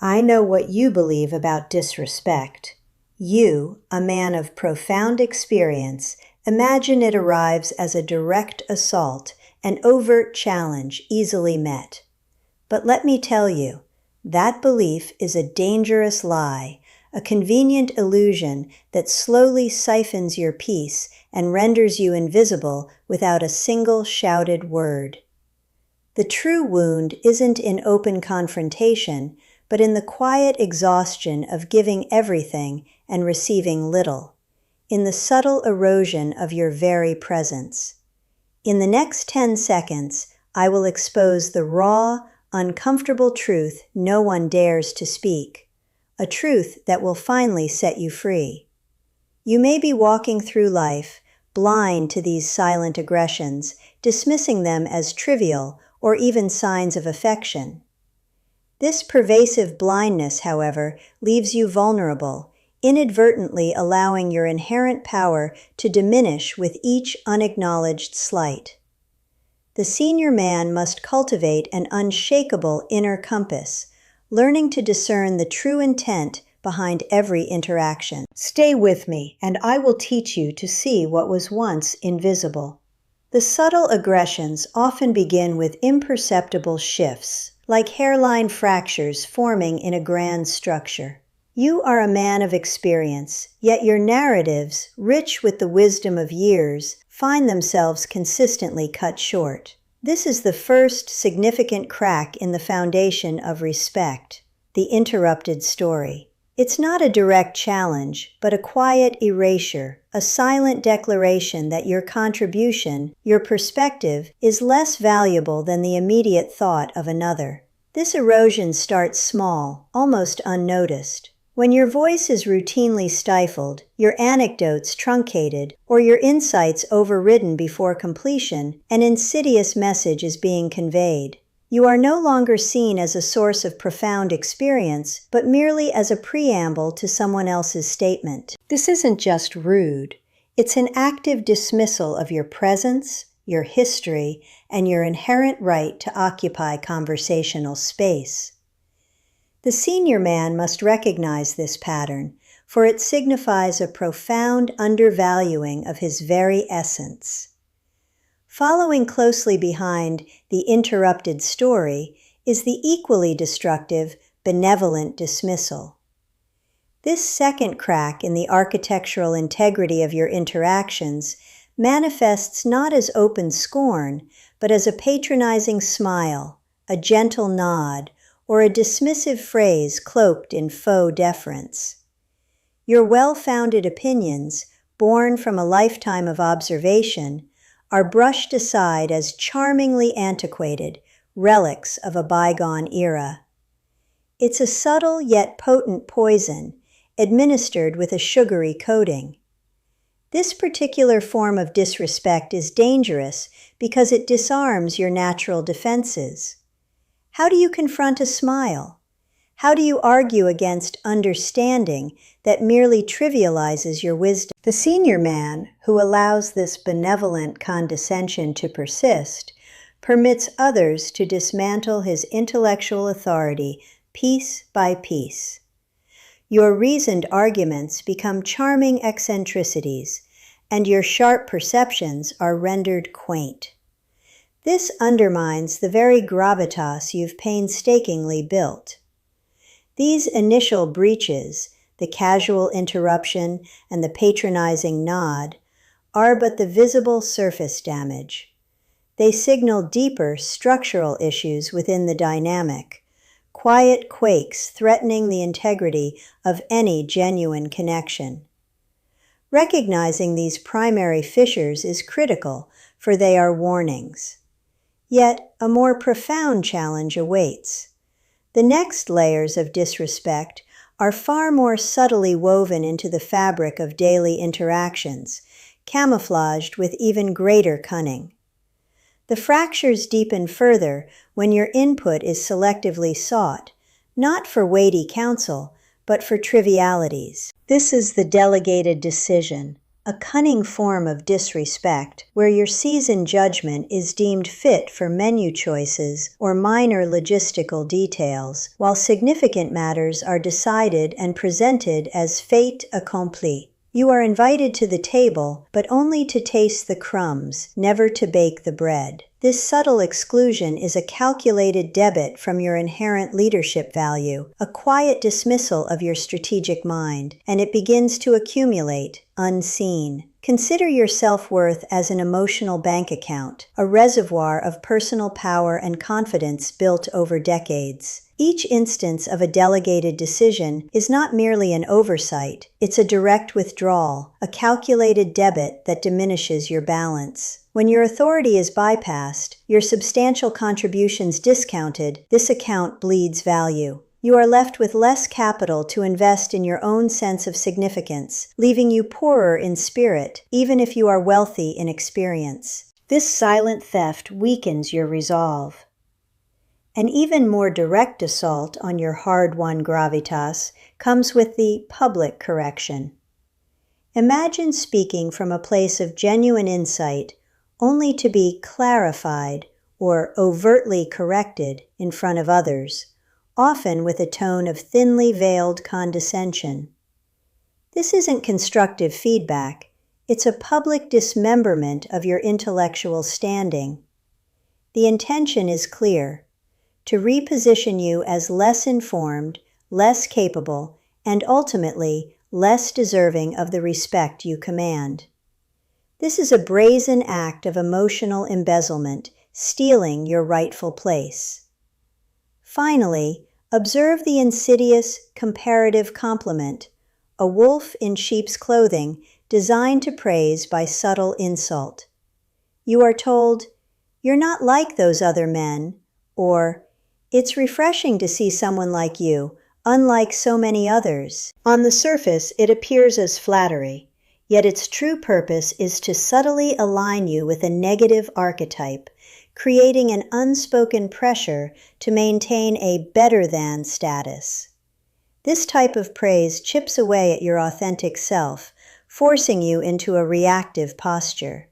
I know what you believe about disrespect. You, a man of profound experience, imagine it arrives as a direct assault, an overt challenge easily met. But let me tell you, that belief is a dangerous lie, a convenient illusion that slowly siphons your peace and renders you invisible without a single shouted word. The true wound isn't in open confrontation, but in the quiet exhaustion of giving everything and receiving little, in the subtle erosion of your very presence. In the next 10 seconds, I will expose the raw, uncomfortable truth no one dares to speak, a truth that will finally set you free. You may be walking through life, blind to these silent aggressions, dismissing them as trivial or even signs of affection. This pervasive blindness, however, leaves you vulnerable, inadvertently allowing your inherent power to diminish with each unacknowledged slight. The senior man must cultivate an unshakable inner compass, learning to discern the true intent behind every interaction. Stay with me, and I will teach you to see what was once invisible. The subtle aggressions often begin with imperceptible shifts, like hairline fractures forming in a grand structure. You are a man of experience, yet your narratives, rich with the wisdom of years, find themselves consistently cut short. This is the first significant crack in the foundation of respect, the interrupted story. It's not a direct challenge, but a quiet erasure, a silent declaration that your contribution, your perspective, is less valuable than the immediate thought of another. This erosion starts small, almost unnoticed. When your voice is routinely stifled, your anecdotes truncated, or your insights overridden before completion, an insidious message is being conveyed. You are no longer seen as a source of profound experience, but merely as a preamble to someone else's statement. This isn't just rude. It's an active dismissal of your presence, your history, and your inherent right to occupy conversational space. The senior man must recognize this pattern, for it signifies a profound undervaluing of his very essence. Following closely behind the interrupted story is the equally destructive, benevolent dismissal. This second crack in the architectural integrity of your interactions manifests not as open scorn, but as a patronizing smile, a gentle nod, or a dismissive phrase cloaked in faux deference. Your well-founded opinions, born from a lifetime of observation, are brushed aside as charmingly antiquated, relics of a bygone era. It's a subtle yet potent poison, administered with a sugary coating. This particular form of disrespect is dangerous because it disarms your natural defenses. How do you confront a smile? How do you argue against understanding that merely trivializes your wisdom? The senior man, who allows this benevolent condescension to persist, permits others to dismantle his intellectual authority piece by piece. Your reasoned arguments become charming eccentricities, and your sharp perceptions are rendered quaint. This undermines the very gravitas you've painstakingly built. These initial breaches, the casual interruption and the patronizing nod, are but the visible surface damage. They signal deeper structural issues within the dynamic, quiet quakes threatening the integrity of any genuine connection. Recognizing these primary fissures is critical, for they are warnings. Yet, a more profound challenge awaits. The next layers of disrespect are far more subtly woven into the fabric of daily interactions, camouflaged with even greater cunning. The fractures deepen further when your input is selectively sought, not for weighty counsel, but for trivialities. This is the delegated decision, a cunning form of disrespect where your seasoned judgment is deemed fit for menu choices or minor logistical details, while significant matters are decided and presented as fait accompli. You are invited to the table, but only to taste the crumbs, never to bake the bread. This subtle exclusion is a calculated debit from your inherent leadership value, a quiet dismissal of your strategic mind, and it begins to accumulate, unseen. Consider your self-worth as an emotional bank account, a reservoir of personal power and confidence built over decades. Each instance of a delegated decision is not merely an oversight, it's a direct withdrawal, a calculated debit that diminishes your balance. When your authority is bypassed, your substantial contributions discounted, this account bleeds value. You are left with less capital to invest in your own sense of significance, leaving you poorer in spirit, even if you are wealthy in experience. This silent theft weakens your resolve. An even more direct assault on your hard-won gravitas comes with the public correction. Imagine speaking from a place of genuine insight only to be clarified or overtly corrected in front of others, often with a tone of thinly veiled condescension. This isn't constructive feedback, it's a public dismemberment of your intellectual standing. The intention is clear: to reposition you as less informed, less capable, and ultimately less deserving of the respect you command. This is a brazen act of emotional embezzlement, stealing your rightful place. Finally, observe the insidious comparative compliment, a wolf in sheep's clothing designed to praise by subtle insult. You are told, "You're not like those other men," or "It's refreshing to see someone like you, unlike so many others." On the surface, it appears as flattery, yet its true purpose is to subtly align you with a negative archetype, creating an unspoken pressure to maintain a better-than status. This type of praise chips away at your authentic self, forcing you into a reactive posture.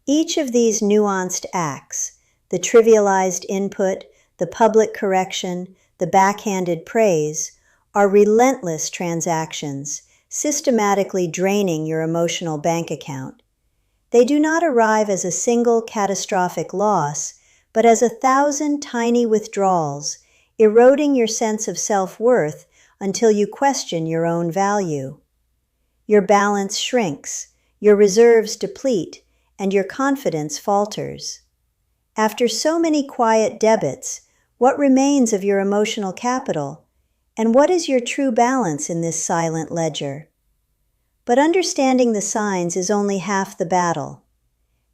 Each of these nuanced acts, the trivialized input, the public correction, the backhanded praise, are relentless transactions, systematically draining your emotional bank account. They do not arrive as a single catastrophic loss, but as 1,000 tiny withdrawals, eroding your sense of self-worth until you question your own value. Your balance shrinks, your reserves deplete, and your confidence falters. After so many quiet debits, what remains of your emotional capital? And what is your true balance in this silent ledger? But understanding the signs is only half the battle.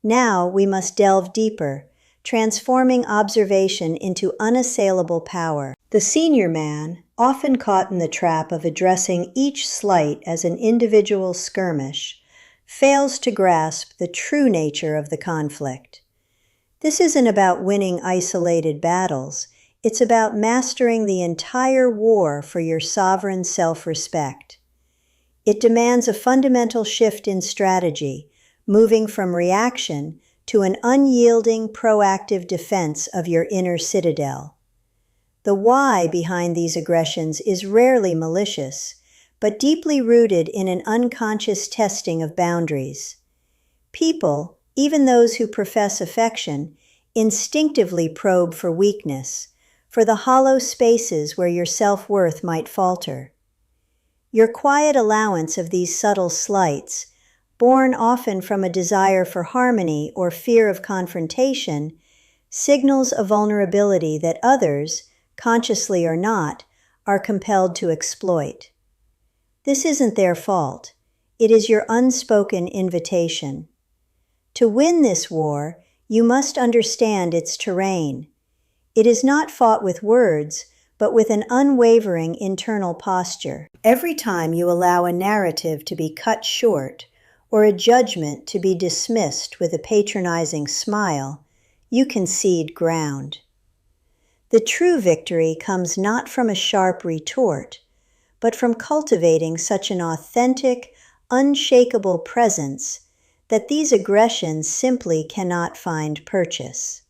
Now we must delve deeper, transforming observation into unassailable power. The senior man, often caught in the trap of addressing each slight as an individual skirmish, fails to grasp the true nature of the conflict. This isn't about winning isolated battles. It's about mastering the entire war for your sovereign self-respect. It demands a fundamental shift in strategy, moving from reaction to an unyielding, proactive defense of your inner citadel. The why behind these aggressions is rarely malicious, but deeply rooted in an unconscious testing of boundaries. People, even those who profess affection, instinctively probe for weakness, for the hollow spaces where your self-worth might falter. Your quiet allowance of these subtle slights, born often from a desire for harmony or fear of confrontation, signals a vulnerability that others, consciously or not, are compelled to exploit. This isn't their fault. It is your unspoken invitation. To win this war, you must understand its terrain. It is not fought with words, but with an unwavering internal posture. Every time you allow a narrative to be cut short, or a judgment to be dismissed with a patronizing smile, you concede ground. The true victory comes not from a sharp retort, but from cultivating such an authentic, unshakable presence that these aggressions simply cannot find purchase.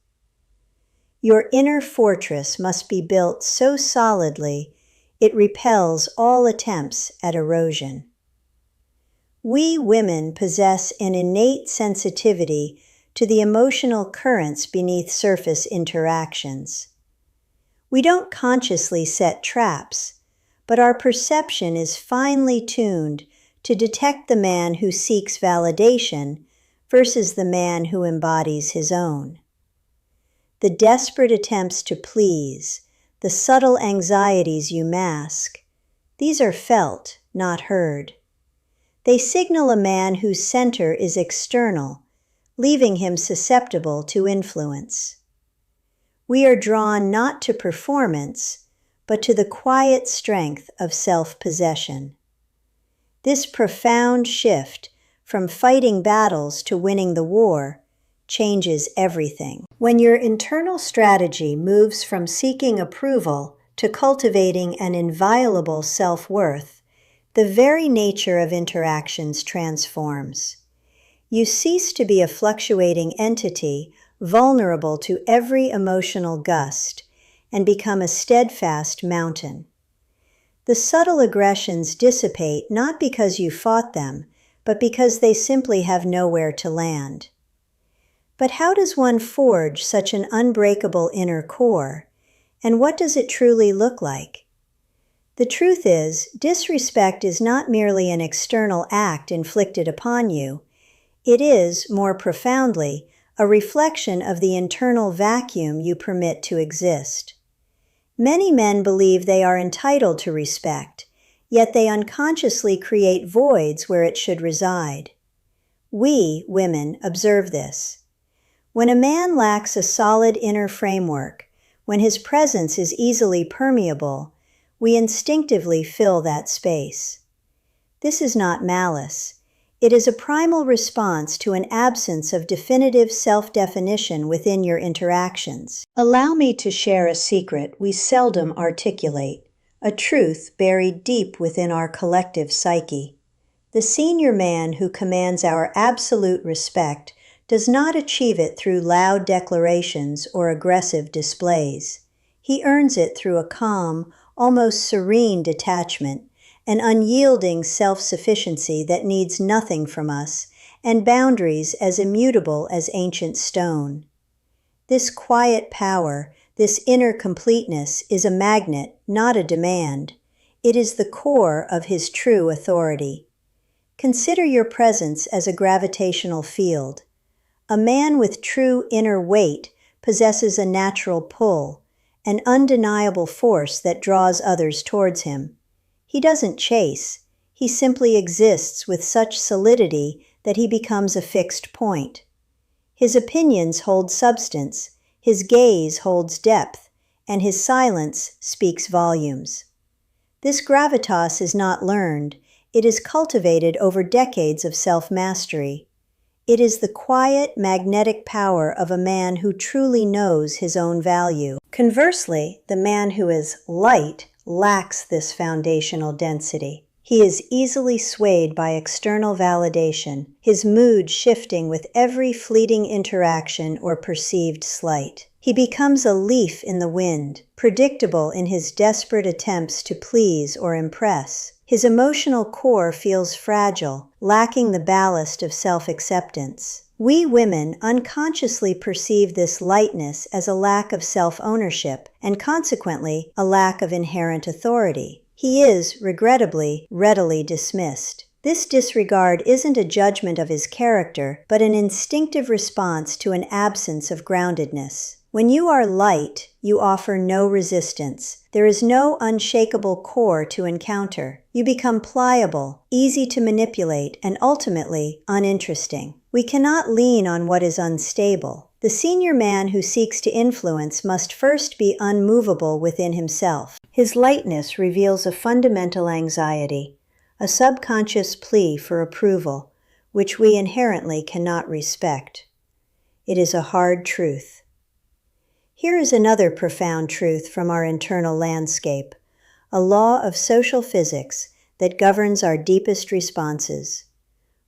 Your inner fortress must be built so solidly it repels all attempts at erosion. We women possess an innate sensitivity to the emotional currents beneath surface interactions. We don't consciously set traps, but our perception is finely tuned to detect the man who seeks validation versus the man who embodies his own. The desperate attempts to please, the subtle anxieties you mask, these are felt, not heard. They signal a man whose center is external, leaving him susceptible to influence. We are drawn not to performance, but to the quiet strength of self-possession. This profound shift from fighting battles to winning the war changes everything. When your internal strategy moves from seeking approval to cultivating an inviolable self-worth, the very nature of interactions transforms. You cease to be a fluctuating entity, vulnerable to every emotional gust, and become a steadfast mountain. The subtle aggressions dissipate not because you fought them, but because they simply have nowhere to land. But how does one forge such an unbreakable inner core, and what does it truly look like? The truth is, disrespect is not merely an external act inflicted upon you. It is, more profoundly, a reflection of the internal vacuum you permit to exist. Many men believe they are entitled to respect, yet they unconsciously create voids where it should reside. We, women, observe this. When a man lacks a solid inner framework, when his presence is easily permeable, we instinctively fill that space. This is not malice. It is a primal response to an absence of definitive self-definition within your interactions. Allow me to share a secret we seldom articulate, a truth buried deep within our collective psyche. The senior man who commands our absolute respect does not achieve it through loud declarations or aggressive displays. He earns it through a calm, almost serene detachment, an unyielding self-sufficiency that needs nothing from us, and boundaries as immutable as ancient stone. This quiet power, this inner completeness, is a magnet, not a demand. It is the core of his true authority. Consider your presence as a gravitational field. A man with true inner weight possesses a natural pull, an undeniable force that draws others towards him. He doesn't chase. He simply exists with such solidity that he becomes a fixed point. His opinions hold substance, his gaze holds depth, and his silence speaks volumes. This gravitas is not learned. It is cultivated over decades of self-mastery. It is the quiet, magnetic power of a man who truly knows his own value. Conversely, the man who is light lacks this foundational density. He is easily swayed by external validation, his mood shifting with every fleeting interaction or perceived slight. He becomes a leaf in the wind, predictable in his desperate attempts to please or impress. His emotional core feels fragile, lacking the ballast of self-acceptance. We women unconsciously perceive this lightness as a lack of self-ownership and consequently a lack of inherent authority. He is, regrettably, readily dismissed. This disregard isn't a judgment of his character, but an instinctive response to an absence of groundedness. When you are light, you offer no resistance. There is no unshakable core to encounter. You become pliable, easy to manipulate, and ultimately uninteresting. We cannot lean on what is unstable. The senior man who seeks to influence must first be unmovable within himself. His lightness reveals a fundamental anxiety, a subconscious plea for approval, which we inherently cannot respect. It is a hard truth. Here is another profound truth from our internal landscape, a law of social physics that governs our deepest responses.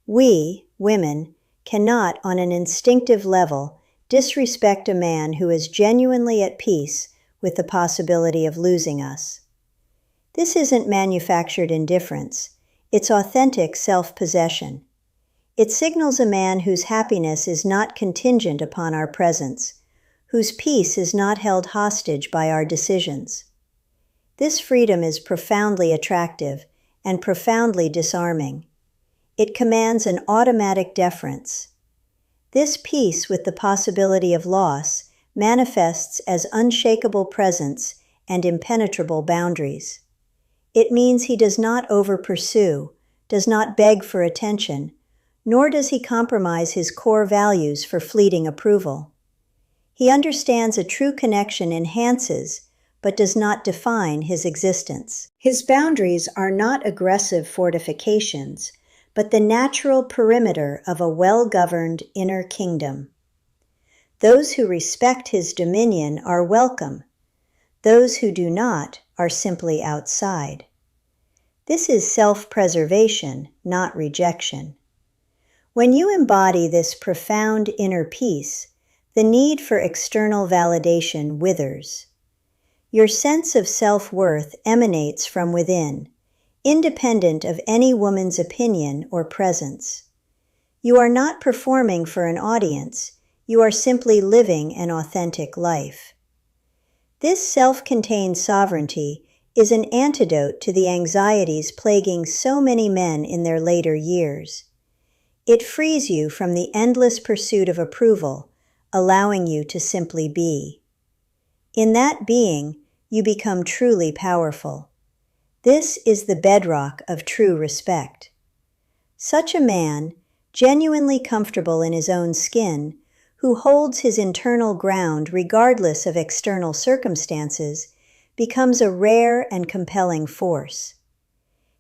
We, women, cannot, on an instinctive level, disrespect a man who is genuinely at peace with the possibility of losing us. This isn't manufactured indifference. It's authentic self-possession. It signals a man whose happiness is not contingent upon our presence, whose peace is not held hostage by our decisions. This freedom is profoundly attractive and profoundly disarming. It commands an automatic deference. This peace with the possibility of loss manifests as unshakable presence and impenetrable boundaries. It means he does not over-pursue, does not beg for attention, nor does he compromise his core values for fleeting approval. He understands a true connection enhances, but does not define his existence. His boundaries are not aggressive fortifications, but the natural perimeter of a well-governed inner kingdom. Those who respect his dominion are welcome. Those who do not are simply outside. This is self-preservation, not rejection. When you embody this profound inner peace, the need for external validation withers. Your sense of self-worth emanates from within, independent of any woman's opinion or presence. You are not performing for an audience, you are simply living an authentic life. This self-contained sovereignty is an antidote to the anxieties plaguing so many men in their later years. It frees you from the endless pursuit of approval, allowing you to simply be. In that being, you become truly powerful. This is the bedrock of true respect. Such a man, genuinely comfortable in his own skin, who holds his internal ground regardless of external circumstances, becomes a rare and compelling force.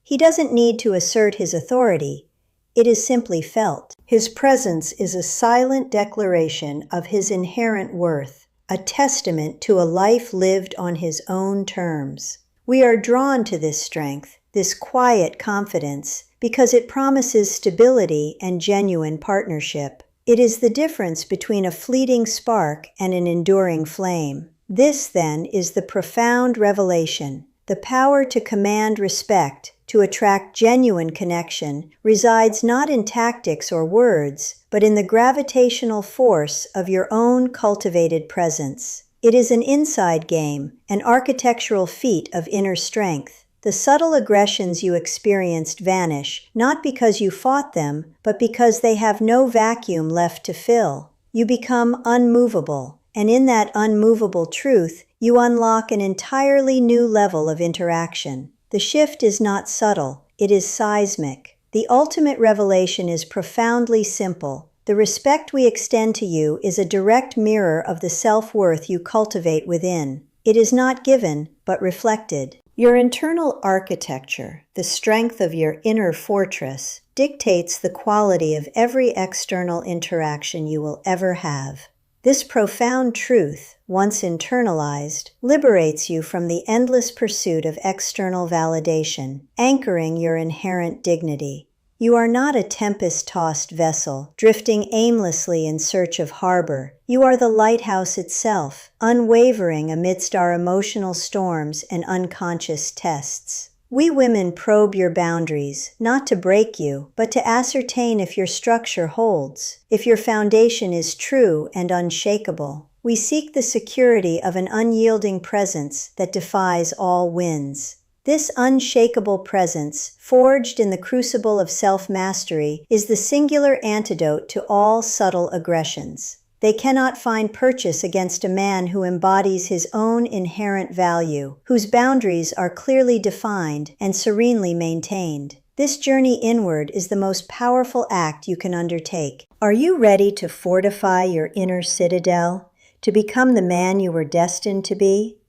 He doesn't need to assert his authority. It is simply felt. His presence is a silent declaration of his inherent worth, a testament to a life lived on his own terms. We are drawn to this strength, this quiet confidence, because it promises stability and genuine partnership. It is the difference between a fleeting spark and an enduring flame. This, then, is the profound revelation. The power to command respect, to attract genuine connection, resides not in tactics or words, but in the gravitational force of your own cultivated presence. It is an inside game, an architectural feat of inner strength. The subtle aggressions you experienced vanish, not because you fought them, but because they have no vacuum left to fill. You become unmovable, and in that unmovable truth, you unlock an entirely new level of interaction. The shift is not subtle, it is seismic. The ultimate revelation is profoundly simple. The respect we extend to you is a direct mirror of the self-worth you cultivate within. It is not given, but reflected. Your internal architecture, the strength of your inner fortress, dictates the quality of every external interaction you will ever have. This profound truth, once internalized, liberates you from the endless pursuit of external validation, anchoring your inherent dignity. You are not a tempest-tossed vessel, drifting aimlessly in search of harbor. You are the lighthouse itself, unwavering amidst our emotional storms and unconscious tests. We women probe your boundaries, not to break you, but to ascertain if your structure holds, if your foundation is true and unshakable. We seek the security of an unyielding presence that defies all winds. This unshakable presence, forged in the crucible of self-mastery, is the singular antidote to all subtle aggressions. They cannot find purchase against a man who embodies his own inherent value, whose boundaries are clearly defined and serenely maintained. This journey inward is the most powerful act you can undertake. Are you ready to fortify your inner citadel, to become the man you were destined to be?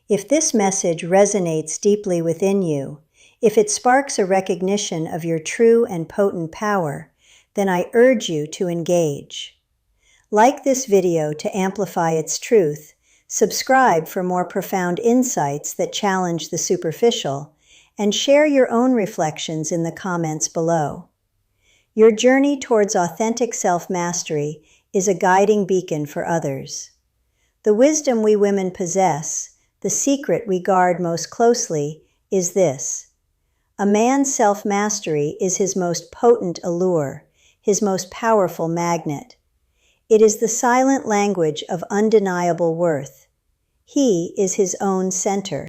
If this message resonates deeply within you, if it sparks a recognition of your true and potent power, then I urge you to engage. Like this video to amplify its truth, subscribe for more profound insights that challenge the superficial, and share your own reflections in the comments below. Your journey towards authentic self-mastery is a guiding beacon for others. The wisdom we women possess, the secret we guard most closely, is this: a man's self-mastery is his most potent allure, his most powerful magnet. It is the silent language of undeniable worth. He is his own center.